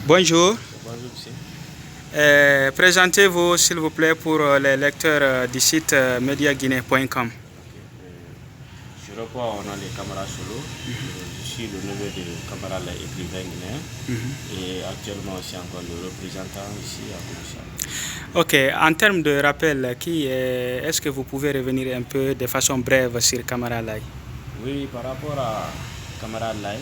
Bonjour. Bonjour, monsieur. Présentez-vous s'il vous plaît pour les lecteurs du site mediaguinée.com. Je reprends au nom de Camara Solo. Je suis le neveu de Camara, l'écrivain guinéen. Et actuellement aussi encore le représentant ici à Kouroussa. Ok, en termes de rappel, est-ce que vous pouvez revenir un peu de façon brève sur Camara Lai? Oui, par rapport à Camara Lai,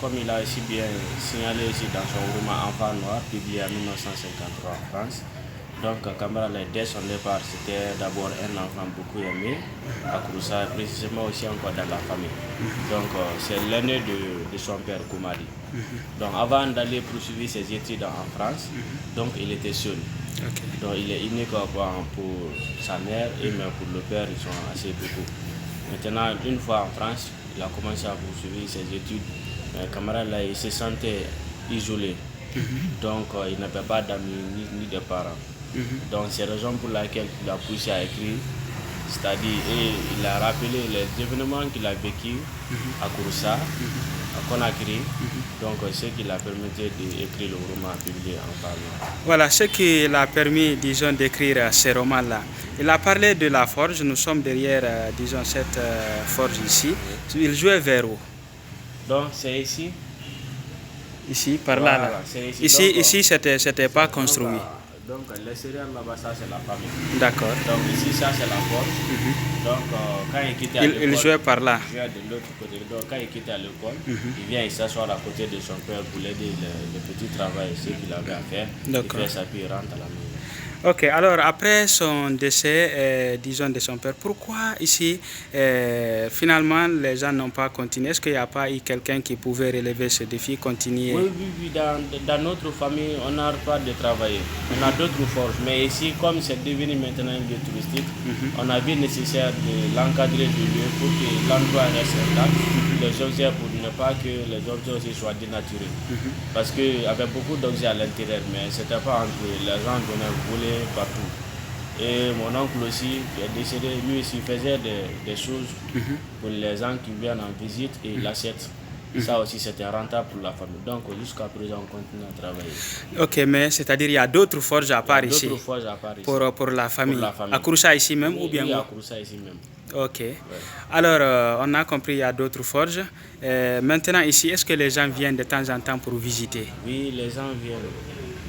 comme il a aussi bien signalé ici dans son roman Enfant Noir, publié en 1953 en France. Donc Camara Lai, dès son départ, c'était d'abord un enfant beaucoup aimé à Kouroussa, précisément aussi encore dans la famille. Donc c'est l'aîné de son père, Koumari. Donc avant d'aller poursuivre ses études en France, donc il était seul. Donc il est unique pour sa mère et même pour le père, ils sont assez beaucoup. Maintenant, une fois en France, il a commencé à poursuivre ses études. Camara Lai, il se sentait isolé. Donc il n'avait pas d'amis ni de parents. Donc c'est la raison pour laquelle il a poussé à écrire. C'est-à-dire, il a rappelé les événements qu'il a vécu à Kouroussa, à Conakry. Donc ce qui l'a permis d'écrire le roman publié en parlant. Voilà, ce qui l'a permis, disons, d'écrire ces romans-là. Il a parlé de la forge, nous sommes derrière, disons, cette forge ici. Il jouait vers où? Donc c'est ici. Ici, par Voilà, là. ici, Ici, c'était pas construit. Donc l'extérieur là-bas, ça c'est la famille. D'accord. Donc ici, ça c'est la forge. Donc quand il quittait à l'école, Il jouait par là. il jouait de l'autre côté. Donc quand il quittait à l'école, il vient il s'asseoir à côté de son père pour l'aider le petit travail, ce qu'il avait à faire. D'accord. Il fait ça puis il rentre à la maison. Ok, alors après son décès, disons de son père, pourquoi ici, finalement, les gens n'ont pas continué? Est-ce qu'il n'y a pas eu quelqu'un qui pouvait relever ce défi, continuer? Oui, dans notre famille, on n'arrête pas de travailler. On a d'autres forges, mais ici, comme c'est devenu maintenant un lieu touristique, on a vu nécessaire de l'encadrer du lieu pour que l'endroit reste intact, les objets pour ne pas que les objets aussi soient dénaturés. Parce qu'il y avait beaucoup d'objets à l'intérieur, mais ce n'était pas entre les gens venaient voler partout. Et mon oncle aussi, qui est décédé, lui aussi faisait des choses pour les gens qui viennent en visite et il achète. Ça aussi c'était rentable pour la famille. Donc jusqu'à présent on continue à travailler. Ok, mais c'est-à-dire il y a d'autres forges à part ici? D'autres forges à part ici. Pour la famille? Pour la famille. À Kouroussa ici même Oui, ou bien oui, où? à Kouroussa ici même. Ok. Alors, on a compris, il y a d'autres forges. Maintenant, ici, est-ce que les gens viennent de temps en temps pour visiter? Oui, les gens viennent.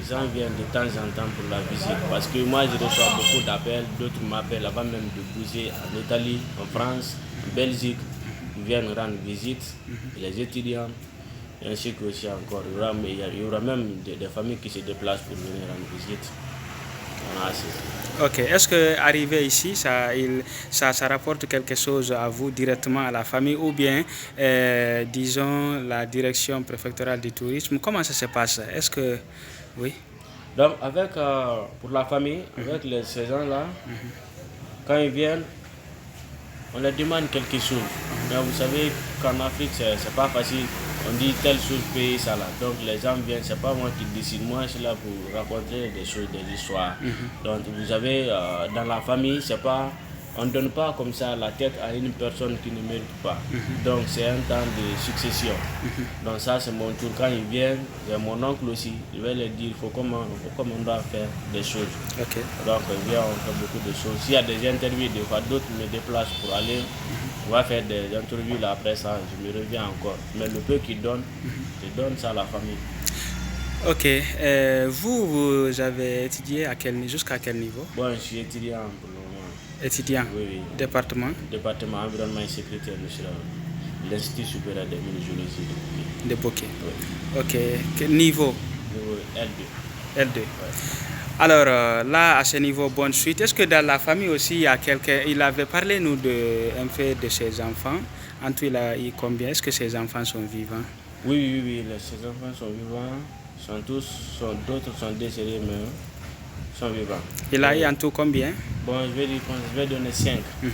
Les gens viennent de temps en temps pour la visite. Parce que moi, je reçois beaucoup d'appels. D'autres m'appellent avant même de bouger en Italie, en France, en Belgique. Ils viennent rendre visite. Les étudiants, ainsi que aussi encore. Il y aura même des familles qui se déplacent pour venir rendre visite. On a assez. Ok, est-ce que arriver ici, ça rapporte quelque chose à vous directement, à la famille, ou bien, disons, la direction préfectorale du tourisme? Comment ça se passe? Est-ce que... Oui. Donc, pour la famille, avec ces gens-là, quand ils viennent, on leur demande quelque chose. Mais vous savez qu'en Afrique, c'est pas facile. On dit telle chose, payer ça là. Donc les gens viennent, c'est pas moi qui décide. Moi, je suis là pour raconter des choses, des histoires. Donc vous avez, dans la famille, c'est pas... On ne donne pas comme ça la tête à une personne qui ne mérite pas. Donc c'est un temps de succession. Donc ça c'est mon tour. Quand ils viennent, j'ai mon oncle aussi. Je vais leur dire comment on doit faire des choses. Okay. Donc ils viennent, on fait beaucoup de choses. S'il y a des interviews, des fois d'autres me déplacent pour aller. On va faire des interviews là, après ça, je me reviens encore. Mais le peu qu'ils donnent, je donne ça à la famille. Ok. Vous avez étudié jusqu'à quel niveau? Bon, je suis étudiant pour le moment. Étudiant? Oui. Département? Département environnement et sécurité nationale. L'Institut supérieur de minéralogie de Bokeh. Oui. Ok. Quel niveau? Niveau L2. L2. Ouais. Alors là, à ce niveau, bonne suite. Est-ce que dans la famille aussi, il y a quelqu'un... Il avait parlé, nous, un peu de ses enfants. En tout, il a eu combien? Est-ce que ses enfants sont vivants? Oui. Ses enfants sont vivants. D'autres sont décédés, mais sont vivants. Il a eu en tout combien? Bon, je vais donner 5. Oui,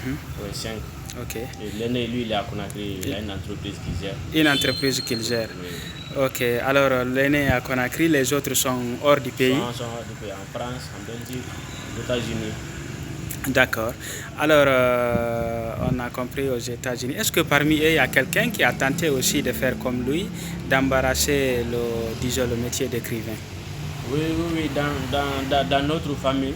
5. Ok. L'aîné, lui, il est à Conakry. Il a une entreprise qu'il gère. Une entreprise qu'il gère. Oui. Ok. Alors, l'aîné à Conakry, les autres sont hors du pays? Sont hors du pays. En France, en Belgique, aux États-Unis. D'accord. Alors, on a compris aux États-Unis. Est-ce que parmi eux, il y a quelqu'un qui a tenté aussi de faire comme lui, d'embarrasser disons, le métier d'écrivain? Oui, oui, oui, dans notre famille,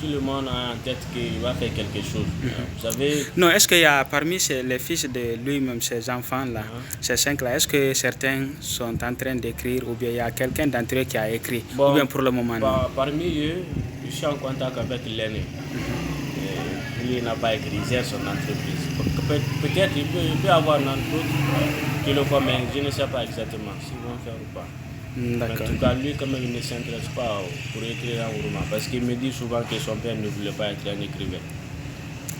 tout le monde a en tête qu'il va faire quelque chose. Vous savez, Non, est-ce qu'il y a parmi les fils de lui-même, ces enfants-là, hein, ces cinq-là, est-ce que certains sont en train d'écrire ou bien il y a quelqu'un d'entre eux qui a écrit ou bon, bien pour le moment non? parmi eux, je suis en contact avec l'aîné. Lui n'a pas écrit, il gère son entreprise. Peut-être il peut avoir un autre qui le font, mais je ne sais pas exactement s'ils vont faire ou pas. En D'accord. tout cas, lui, quand même, il ne s'intéresse pas pour écrire en roumain parce qu'il me dit souvent que son père ne voulait pas être un écrivain.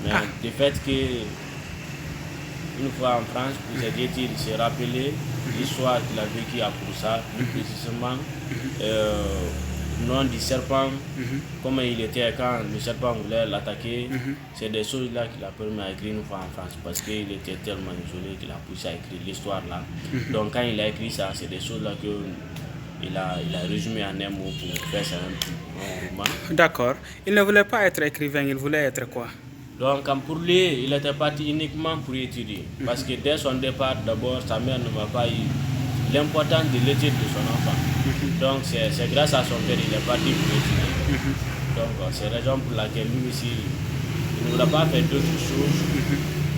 Mais du fait qu'une fois en France, pour ses études, il s'est rappelé l'histoire qu'il a vécue à Proussa, plus précisément, nom du serpent, comment il était quand le serpent voulait l'attaquer. C'est des choses-là qui l'a permis à écrire une fois en France parce qu'il était tellement isolé qu'il a poussé à écrire l'histoire-là. Donc, quand il a écrit ça, c'est des choses-là que. Il a résumé en un mot pour faire ça un petit roman. D'accord. Il ne voulait pas être écrivain, il voulait être quoi? Donc, pour lui, il était parti uniquement pour étudier. Parce que dès son départ, d'abord, sa mère ne m'a pas eu l'importance de l'étude de son enfant. Donc, c'est grâce à son père qu'il est parti pour étudier. Donc, c'est la raison pour laquelle lui aussi, il ne voulait pas faire d'autres choses.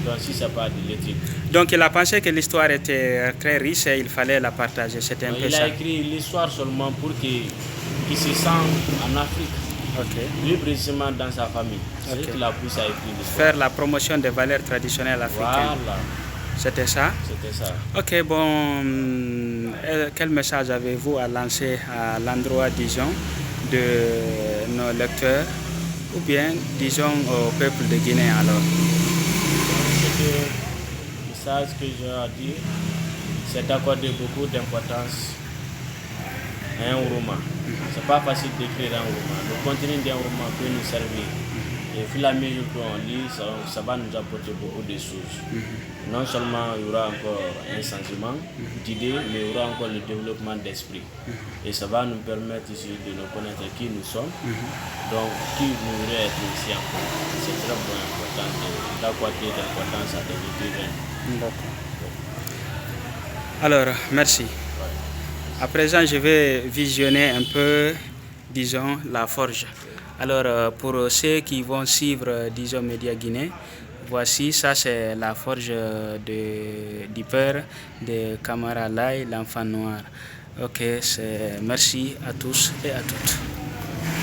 Donc, si ce n'est pas de l'étude. Donc il a pensé que l'histoire était très riche et il fallait la partager, c'était un peu Il ça. a écrit l'histoire seulement pour qu'il se sente en Afrique. Ok. Lui, précisément dans sa famille. C'est ce qui l'a poussé à écrire l'histoire. Faire la promotion des valeurs traditionnelles africaines. Voilà, C'était ça? c'était ça. Ok, bon, quel message avez-vous à lancer à l'endroit, disons, de nos lecteurs ou bien, disons, au peuple de Guinée alors? Le message que j'ai à dire, c'est d'accorder beaucoup d'importance à un roman. C'est pas facile d'écrire un roman. Le contenu d'un roman peut nous servir. Et au fur et à mesure qu'on lit, ça va nous apporter beaucoup de choses. Non seulement il y aura encore un changement d'idées, mais il y aura encore le développement d'esprit. Et ça va nous permettre ici de nous connaître qui nous sommes, donc qui nous voulons être ici encore. C'est très important d'accorder l'importance à des écrivains. D'accord. Alors, merci. À présent, je vais visionner un peu, disons, la forge. Alors, pour ceux qui vont suivre, disons, Média Guinée, voici, ça c'est la forge du père de Camara Lai, l'enfant noir. Ok, merci à tous et à toutes.